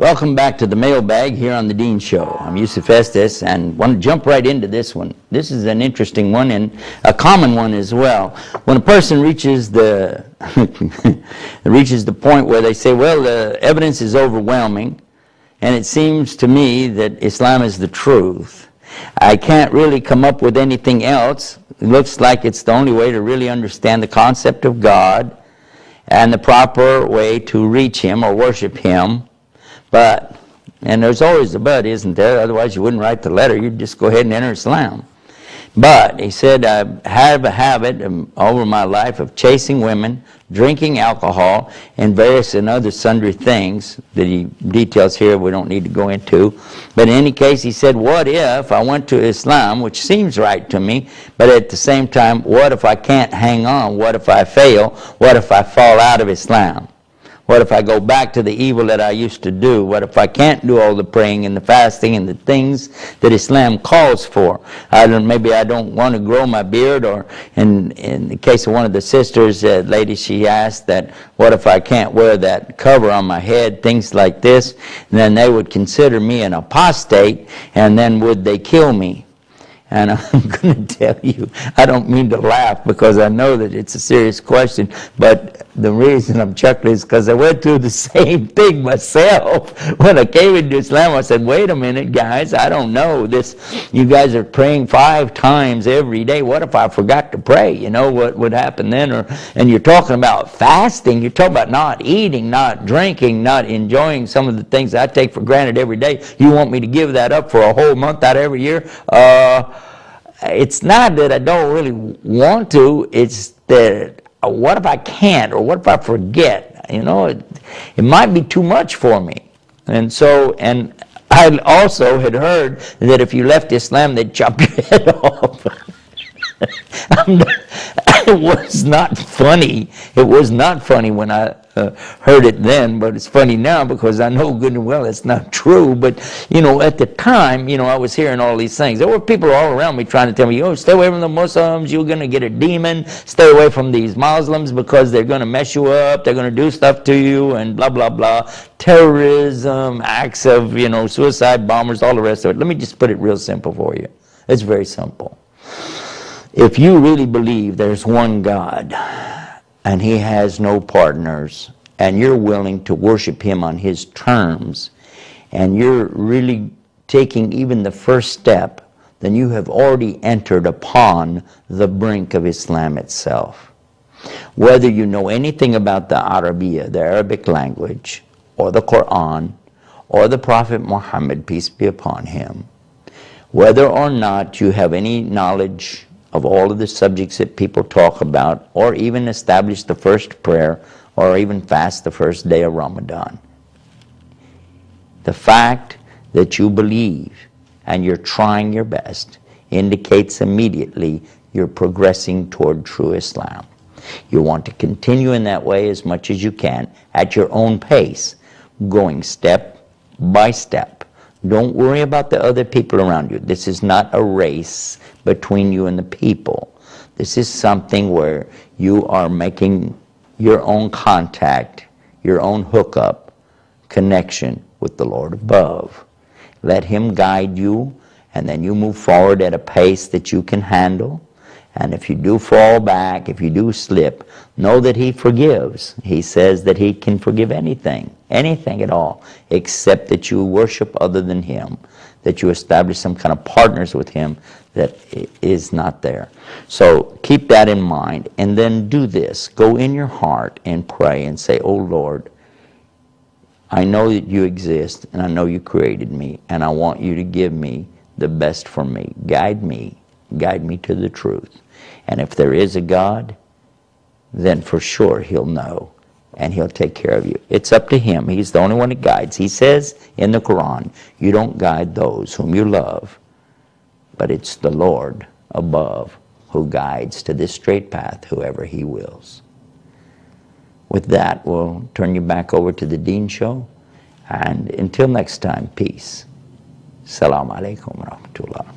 Welcome back to the mailbag here on the Dean Show. I'm Yusuf Estes and want to jump right into this one. This is an interesting one and a common one as well. When a person reaches the reaches the point where they say, well, the evidence is overwhelming and it seems to me that Islam is the truth. I can't really come up with anything else. It looks like it's the only way to really understand the concept of God and the proper way to reach Him or worship Him. But, and there's always a but, isn't there? Otherwise you wouldn't write the letter. You'd just go ahead and enter Islam. But, he said, I have a habit over my life of chasing women, drinking alcohol, and various and other sundry things that he details here we don't need to go into. But in any case, he said, what if I went to Islam, which seems right to me, but at the same time, what if I can't hang on? What if I fail? What if I fall out of Islam? What if I go back to the evil that I used to do? What if I can't do all the praying and the fasting and the things that Islam calls for? Maybe I don't want to grow my beard, or in the case of one of the sisters, lady, she asked that, what if I can't wear that cover on my head, things like this? And then they would consider me an apostate, and then would they kill me? And I'm going to tell you, I don't mean to laugh because I know that it's a serious question, but the reason I'm chuckling is because I went through the same thing myself. When I came into Islam, I said, wait a minute, guys, I don't know this. You guys are praying 5 times every day. What if I forgot to pray? You know what would happen then? And you're talking about fasting. You're talking about not eating, not drinking, not enjoying some of the things I take for granted every day. You want me to give that up for a whole month out of every year? It's not that I don't really want to, it's that what if I can't, or what if I forget? You know, it might be too much for me. And so, and I also had heard that if you left Islam, they'd chop your head off. It was not funny. It was not funny when I heard it then, but it's funny now because I know good and well it's not true. But, you know, at the time, you know, I was hearing all these things. There were people all around me trying to tell me, oh, stay away from the Muslims, you're going to get a demon. Stay away from these Muslims because they're going to mess you up, they're going to do stuff to you, and blah, blah, blah. Terrorism, acts of, you know, suicide bombers, all the rest of it. Let me just put it real simple for you. It's very simple. If you really believe there's one God and He has no partners, and you're willing to worship Him on His terms, and you're really taking even the first step, then you have already entered upon the brink of Islam itself. Whether you know anything about the Arabiya, the Arabic language, or the Quran, or the Prophet Muhammad, peace be upon him, whether or not you have any knowledge of all of the subjects that people talk about, or even establish the first prayer, or even fast the first day of Ramadan. The fact that you believe and you're trying your best indicates immediately you're progressing toward true Islam. You want to continue in that way as much as you can, at your own pace, going step by step. Don't worry about the other people around you. This is not a race between you and the people. This is something where you are making your own contact, your own hookup, connection with the Lord above. Let Him guide you, and then you move forward at a pace that you can handle. And if you do fall back, if you do slip, know that He forgives. He says that He can forgive anything, anything at all, except that you worship other than Him, that you establish some kind of partners with Him that is not there. So keep that in mind, and then do this. Go in your heart and pray and say, oh Lord, I know that you exist, and I know you created me, and I want you to give me the best for me. Guide me to the truth. And if there is a God, then for sure He'll know, and He'll take care of you. It's up to Him. He's the only one that guides. He says in the Quran, you don't guide those whom you love, but it's the Lord above who guides to this straight path whoever He wills. With that, we'll turn you back over to the Dean Show, and until next time, peace. Assalamu alaikum wa rahmatullah.